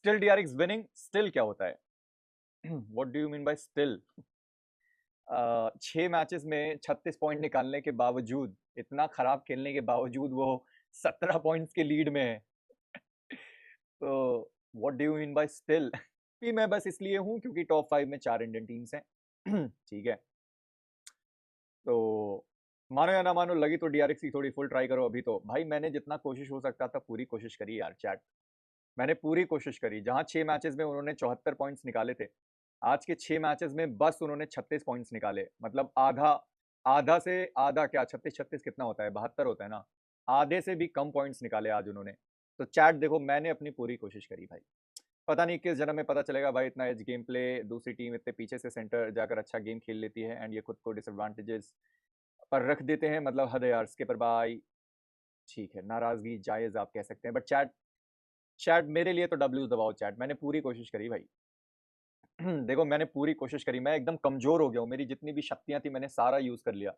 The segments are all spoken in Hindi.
स्टिल डीआरएक्स विनिंग, स्टिल क्या होता है? What do you mean by still? 6 matches में 36 पॉइंट निकालने के बावजूद, इतना खराब खेलने के बावजूद वो 17 पॉइंट्स के लीड में है। तो what do you mean by still? कि मैं बस इसलिए हूं क्योंकि टॉप 5 में 4 इंडियन टीम्स हैं। ठीक है, तो मानो या ना मानो, लगी तो डीआरएक्स की थोड़ी फुल ट्राई करो अभी तो। भाई मैंने जितना कोशिश हो सकता था पूरी कोशिश करी यार चैट। मैंने पूरी कोशिश करी। जहां 6 मैचेस में उन्होंने 74 पॉइंट्स निकाले थे, आज के 6 मैचेस में बस उन्होंने 36 पॉइंट्स निकाले। मतलब आधा, आधा से आधा क्या, 36 36 कितना होता है, 72 होता है ना। आधे से भी कम पॉइंट्स निकाले आज उन्होंने। तो चैट देखो, मैंने अपनी पूरी कोशिश करी भाई। पता नहीं किस जन्म में पता चलेगा भाई, इतना एज गेम प्ले, दूसरी टीम इतने पीछे से सेंटर जाकर अच्छा गेम खेल लेती है एंड ये खुद को डिसएडवांटेजेस पर रख देते हैं। मतलब हद है यार, स्किपर भाई। ठीक है, नाराजगी जायज आप कह सकते हैं, बट चैट, चैट मेरे लिए तो डब्ल्यू दबाओ चैट। मैंने पूरी कोशिश करी भाई। देखो मैंने पूरी कोशिश करी, मैं एकदम कमजोर हो गया हूँ, मेरी जितनी भी शक्तियां थी मैंने सारा यूज कर लिया।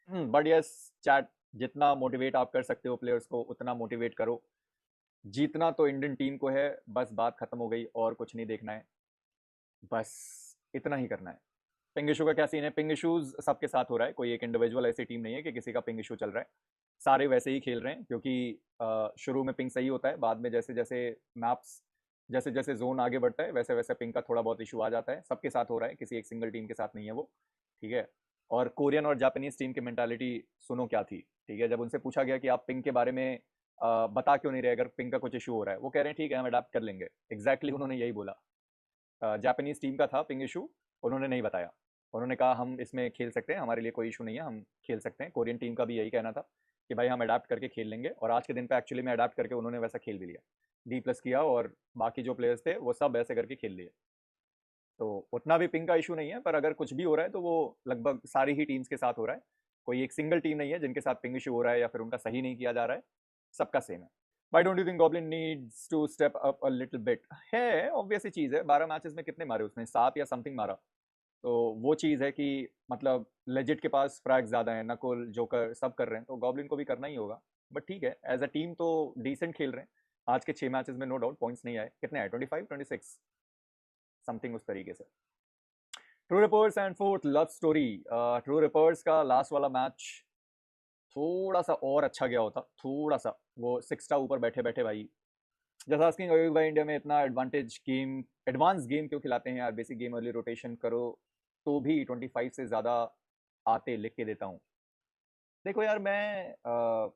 बट यस चैट, जितना मोटिवेट आप कर सकते हो प्लेयर्स को उतना मोटिवेट करो। जीतना तो इंडियन टीम को है, बस बात खत्म हो गई, और कुछ नहीं देखना है, बस इतना ही करना है। पिंग इशू का क्या सीन है? पिंग इशूज सबके साथ हो रहा है, कोई एक इंडिविजुअल ऐसी टीम नहीं है कि किसी का पिंग इशू चल रहा है। सारे वैसे ही खेल रहे हैं, क्योंकि शुरू में पिंग सही होता है, बाद में जैसे जैसे मैप्स, जैसे जैसे जोन आगे बढ़ता है वैसे वैसे पिंग का थोड़ा बहुत इशू आ जाता है। सबके साथ हो रहा है, किसी एक सिंगल टीम के साथ नहीं है वो। ठीक है, और कोरियन और जापानीज टीम की मेंटालिटी सुनो क्या थी। ठीक है, जब उनसे पूछा गया कि आप पिंग के बारे में बता क्यों नहीं रहे अगर पिंग का कुछ इशू हो रहा है, वो कह रहे हैं ठीक है हम अडाप्ट कर लेंगे। एग्जैक्टली उन्होंने यही बोला। जापानीज टीम का था पिंग इशू, उन्होंने नहीं बताया। उन्होंने कहा हम इसमें खेल सकते हैं, हमारे लिए कोई इशू नहीं है, हम खेल सकते हैं। कोरियन टीम का भी यही कहना था कि भाई हम अडाप्ट करके खेल लेंगे, और आज के दिन पे एक्चुअली में अडाप्ट करके उन्होंने वैसा खेल भी लिया। डी प्लस किया और बाकी जो प्लेयर्स थे वो सब ऐसे करके खेल लिए। तो उतना भी पिंग का इशू नहीं है, पर अगर कुछ भी हो रहा है तो वो लगभग सारी ही टीम्स के साथ हो रहा है। कोई एक सिंगल टीम नहीं है जिनके साथ पिंग इशू हो रहा है या फिर उनका सही नहीं किया जा रहा है, सबका सेम है। Why don't you think Goblin needs to step up a little bit? है ऑब्वियस ही चीज़ है, 12 मैचेस में कितने मारे उसने, 7 या समथिंग मारा। तो वो चीज़ है कि मतलब लेजिट के पास फ्रैग ज़्यादा है, नकुल जोकर सब कर रहे हैं, तो गॉब्लिन को भी करना ही होगा। बट ठीक है, एज अ टीम तो डिसेंट खेल रहे हैं। आज के 6 मैचेस में नो डाउट पॉइंट्स नहीं आए, कितने आए, 25 26 समथिंग उस तरीके से। True reapers and fourth love story. True reapers का लास्ट वाला मैच थोड़ा सा और अच्छा गया होता, थोड़ा सा। वो 6 ऊपर बैठे बैठे भाई, जस्ट आस्किंग अयूब भाई, इंडिया में इतना एडवांटेज गेम, एडवांस गेम क्यों खिलाते हैं यार? बेसिक गेम अर्ली रोटेशन करो तो भी 25 से ज़्यादा आते, लिख के देता हूँ। देखो यार, मैं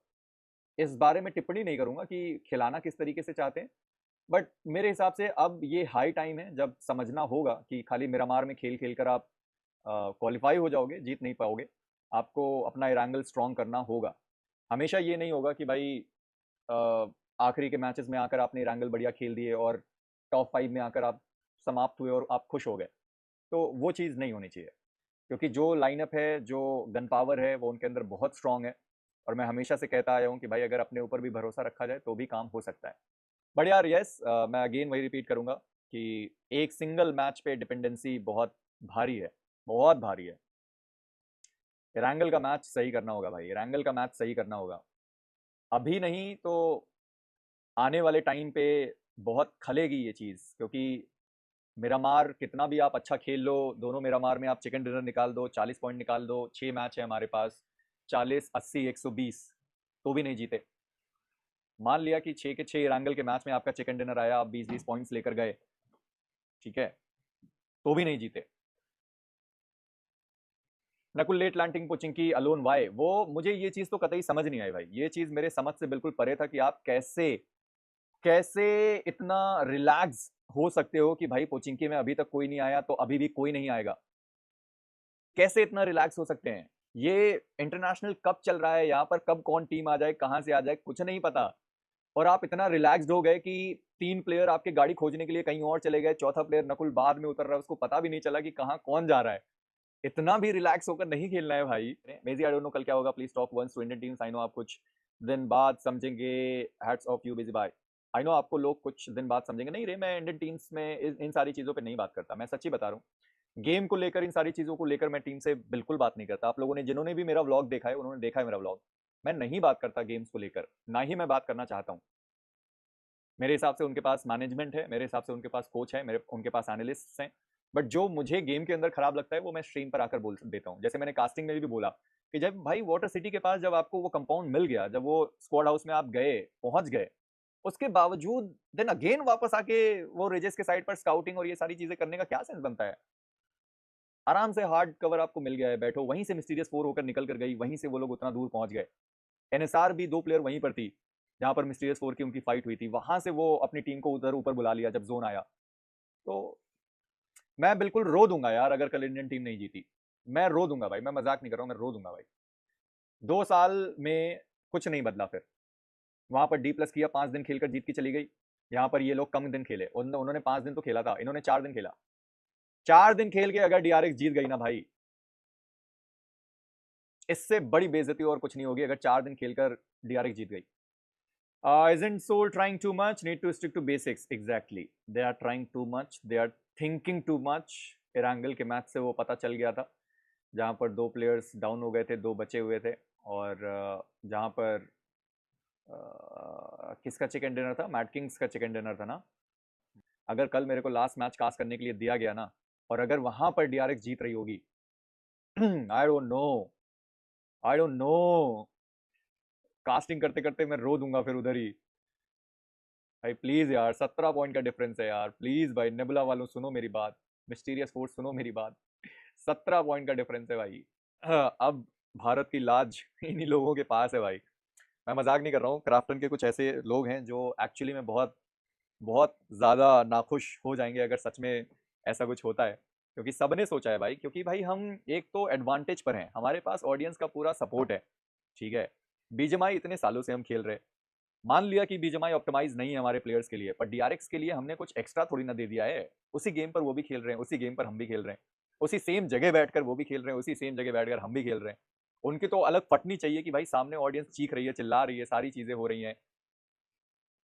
इस बारे में टिप्पणी नहीं करूंगा कि खिलाना किस तरीके से चाहते हैं, बट मेरे हिसाब से अब ये हाई टाइम है जब समझना होगा कि खाली मिरामार में खेल खेल कर आप क्वालिफाई हो जाओगे, जीत नहीं पाओगे। आपको अपना इरांगल स्ट्रॉन्ग करना होगा। हमेशा ये नहीं होगा कि भाई अ, आखिरी के मैचेस में आकर आपने इरांगल बढ़िया खेल दिए और टॉप 5 में आकर आप समाप्त हुए और आप खुश हो गए। तो वो चीज़ नहीं होनी चाहिए, क्योंकि जो लाइनअप है, जो गन पावर है, वो उनके अंदर बहुत स्ट्रांग है। और मैं हमेशा से कहता आया हूँ कि भाई अगर अपने ऊपर भी भरोसा रखा जाए तो भी काम हो सकता है। बट यार यस, मैं अगेन वही रिपीट करूंगा कि एक सिंगल मैच पे डिपेंडेंसी बहुत भारी है, बहुत भारी है। इरांगल का मैच सही करना होगा भाई, इरांगल का मैच सही करना होगा। अभी नहीं तो आने वाले टाइम पे बहुत खलेगी ये चीज़, क्योंकि मिरामार कितना भी आप अच्छा खेल लो, दोनों मिरामार में आप चिकन डिनर निकाल दो, 40 पॉइंट निकाल दो, 6 मैच है हमारे पास, 40 80 120, तो भी नहीं जीते। मान लिया कि 6 के 6 इरांगल के मैच में आपका चिकन डिनर आया, आप 20 20 पॉइंट्स लेकर गए, ठीक है, तो भी नहीं जीते। Nakul late landing Pochinki alone why, वो मुझे ये चीज तो कतई समझ नहीं आई भाई। ये चीज मेरे समझ से बिल्कुल परे था कि आप कैसे, कैसे इतना रिलैक्स हो सकते हो कि भाई पोचिंकी में अभी तक कोई नहीं आया तो अभी भी कोई नहीं आएगा। कैसे इतना रिलैक्स हो सकते हैं? ये इंटरनेशनल कब चल रहा है, यहाँ पर कब कौन टीम आ जाए, कहाँ से आ जाए, कुछ नहीं पता। और आप इतना रिलैक्स्ड हो गए कि 3 प्लेयर आपके गाड़ी खोजने के लिए कहीं और चले गए, चौथा प्लेयर नकुल बाद में उतर रहा है, उसको पता भी नहीं चला कि कहाँ कौन जा रहा है। इतना भी रिलैक्स होकर नहीं खेलना है भाई। मेजी आई डोंट नो कल क्या होगा, please talk once to Indian teams. I know आप कुछ दिन बाद समझेंगे, hats off you busy bye. I know आपको लोग कुछ दिन बाद समझेंगे, नहीं रे मैं इंडियन टीम्स में इन सारी चीज़ों पे नहीं बात करता, मैं सच्ची बता रहा हूँ। गेम को लेकर, इन सारी चीज़ों को लेकर मैं टीम से बिल्कुल बात नहीं करता। आप लोगों ने, जिन्होंने भी मेरा व्लॉग देखा है, उन्होंने देखा है मेरा व्लॉग। मैं नहीं बात करता गेम्स को लेकर, ना ही मैं बात करना चाहता हूँ। मेरे हिसाब से उनके पास मैनेजमेंट है, मेरे हिसाब से उनके पास कोच है, मेरे उनके पास एनालिस्ट्स हैं। बट जो मुझे गेम के अंदर खराब लगता है वो मैं स्ट्रीम पर आकर बोल देता हूँ। जैसे मैंने कास्टिंग में भी बोला कि जब भाई वाटर सिटी के पास जब आपको वो कंपाउंड मिल गया, जब वो स्क्वाड हाउस में आप गए, पहुंच गए, उसके बावजूद देन अगेन वापस आके वो रेजेस के साइड पर स्काउटिंग और ये सारी चीजें करने का क्या सेंस बनता है? आराम से हार्ड कवर आपको मिल गया है, बैठो। वहीं से मिस्टीरियस फोर होकर निकल कर गई, वहीं से वो लोग उतना दूर पहुंच गए। एनएसआर भी 2 प्लेयर वहीं पर थी जहां पर मिस्टीरियस फोर की उनकी फाइट हुई थी, वहां से वो अपनी टीम को उधर ऊपर बुला लिया जब जोन आया। तो मैं बिल्कुल रो दूंगा यार अगर कल इंडियन टीम नहीं जीती। मैं रो दूंगा भाई, मैं मजाक नहीं कर रहा हूं, मैं रो दूंगा भाई। 2 साल में कुछ नहीं बदला। फिर वहां पर डी प्लस किया, 5 दिन खेलकर जीत की चली गई। यहाँ पर ये लोग कम दिन खेले, उन्होंने 5 दिन तो खेला था, इन्होंने 4 दिन खेला। 4 दिन खेल के अगर डीआरएक्स जीत गई ना भाई, इससे बड़ी बेइज्जती और कुछ नहीं होगी अगर 4 दिन खेलकर डीआरएक्स जीत गई। Isn't Soul trying too much? Need to stick to basics. Exactly. They are trying too much. They are thinking too much. Erangel के मैच से वो पता चल गया था, जहाँ पर 2 प्लेयर्स डाउन हो गए थे, 2 बचे हुए थे। और जहाँ पर किसका चिकन डिनर था? मैट किंग्स का चिकन डिनर था ना। अगर कल मेरे को लास्ट मैच कास्ट करने के लिए दिया गया ना, और अगर वहां पर डीआरएक्स जीत रही होगी, I don't know, I don't know, casting करते करते मैं रो दूंगा फिर उधर ही। भाई प्लीज यार, 17 पॉइंट का डिफरेंस है यार, प्लीज भाई नेबुला वालों सुनो मेरी बात, मिस्टीरियस फोर्स सुनो मेरी बात। 17 पॉइंट का डिफरेंस है भाई। अब भारत की लाज इन्हीं लोगों के पास है भाई। मैं मजाक नहीं कर रहा हूँ, क्राफ्टन के कुछ ऐसे लोग हैं जो एक्चुअली में बहुत बहुत ज्यादा नाखुश हो जाएंगे अगर सच में ऐसा कुछ होता है। क्योंकि सबने सोचा है भाई, क्योंकि भाई हम एक तो एडवांटेज पर हैं, हमारे पास ऑडियंस का पूरा सपोर्ट है, ठीक है। बीजीएमआई इतने सालों से हम खेल रहे हैं, मान लिया कि बीजीएमआई ऑप्टिमाइज नहीं है हमारे प्लेयर्स के लिए, पर डीआरएक्स के लिए हमने कुछ एक्स्ट्रा थोड़ी ना दे दिया है। उसी गेम पर वो भी खेल रहे हैं, उसी गेम पर हम भी खेल रहे हैं, उसी सेम जगह बैठकर वो भी खेल रहे हैं, उसी सेम जगह बैठकर हम भी खेल रहे हैं। उनकी तो अलग फटनी चाहिए कि भाई सामने ऑडियंस चीख रही है, चिल्ला रही है, सारी चीजें हो रही हैं।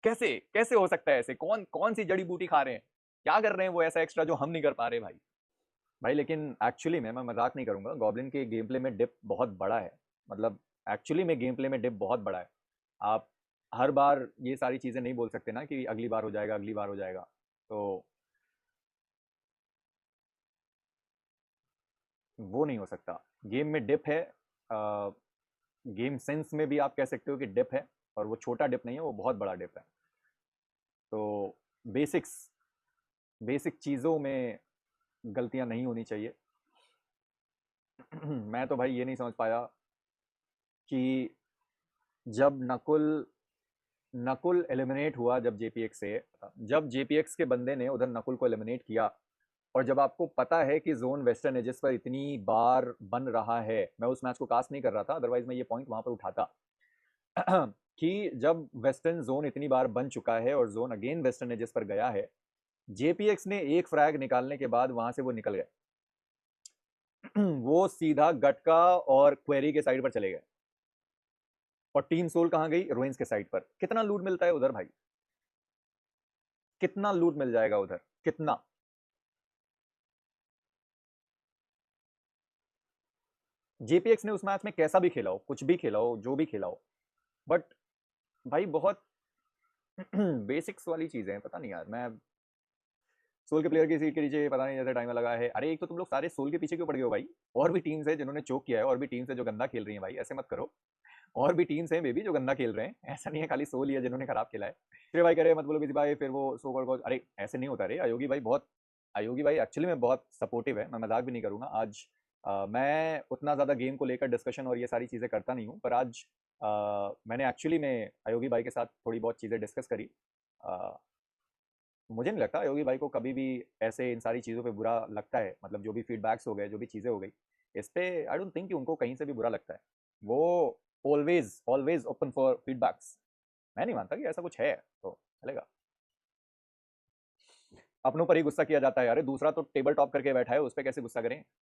कैसे कैसे हो सकता है ऐसे? कौन कौन सी जड़ी बूटी खा रहे हैं, क्या कर रहे हैं वो ऐसा एक्स्ट्रा जो हम नहीं कर पा रहे भाई? भाई लेकिन एक्चुअली में मैं मजाक नहीं करूंगा, गॉब्लिन के गेम प्ले में डिप बहुत बड़ा है। मतलब एक्चुअली में गेम प्ले में डिप बहुत बड़ा है। आप हर बार ये सारी चीजें नहीं बोल सकते ना कि अगली बार हो जाएगा, अगली बार हो जाएगा। तो वो नहीं हो सकता। गेम में डिप है, गेम सेंस में भी आप कह सकते हो कि डिप है, और वो छोटा डिप नहीं है, वो बहुत बड़ा डिप है। तो बेसिक्स बेसिक चीज़ों में गलतियां नहीं होनी चाहिए। मैं तो भाई ये नहीं समझ पाया कि जब नकुल नकुल एलिमिनेट हुआ, जब जेपीएक्स से, जब जेपीएक्स के बंदे ने उधर नकुल को एलिमिनेट किया, और जब आपको पता है कि जोन वेस्टर्न एजेस पर इतनी बार बन रहा है, मैं उस मैच को कास्ट नहीं कर रहा था, अदरवाइज मैं ये पॉइंट वहां पर उठाता कि जब वेस्टर्न जोन इतनी बार बन चुका है और जोन अगेन वेस्टर्न एजेस पर गया है, जेपीएक्स ने एक फ्रैग निकालने के बाद वहां से वो निकल गए। वो सीधा गटका और क्वेरी के साइड पर चले गए, और टीम सोल कहां गई? रोइंस के साइड पर। कितना लूट मिलता है उधर भाई, कितना लूट मिल जाएगा उधर, कितना? जेपीएक्स ने उस मैच में कैसा भी खेला हो, कुछ भी खेला हो, जो भी खेला हो, बट भाई बहुत बेसिक्स वाली चीजें हैं। पता नहीं यार, मैं सोल के प्लेयर की सीट के नीचे पता नहीं जैसे टाइम लगा है। अरे एक तो तुम लोग सारे सोल के पीछे क्यों पड़ गए हो भाई? और भी टीम्स है जिन्होंने चोक किया है, और भी टीम्स है जो गंदा खेल रही है भाई, ऐसे मत करो। और भी टीम्स हैं बेबी जो गंदा खेल रहे हैं, ऐसा नहीं है खाली सोल ही है जिन्होंने खराब खेला है। फिर भाई कह रहे मत बोलो किसी भाई, फिर वो सो कॉल्ड कोच। अरे ऐसे नहीं होता रे, अयोगी भाई बहुत, अयोगी भाई एक्चुअली में बहुत सपोर्टिव है, मैं मजाक भी नहीं करूंगा। आज मैं उतना ज़्यादा गेम को लेकर डिस्कशन और ये सारी चीज़ें करता नहीं हूँ, पर आज मैंने एक्चुअली में अयोगी भाई के साथ थोड़ी बहुत चीज़ें डिस्कस करी। अ, मुझे नहीं लगता योगी भाई को कभी भी ऐसे इन सारी चीज़ों पे बुरा लगता है। मतलब जो भी फीडबैक्स हो गए, जो भी चीज़ें हो गई, इस पे आई डोंट थिंक कि उनको कहीं से भी बुरा लगता है। वो always always open for feedbacks. मैं नहीं मानता कि ऐसा कुछ है, तो चलेगा। अपनों पर ही गुस्सा किया जाता है। अरे दूसरा तो टेबल टॉप करके बैठा है, उस पर कैसे गुस्सा करें?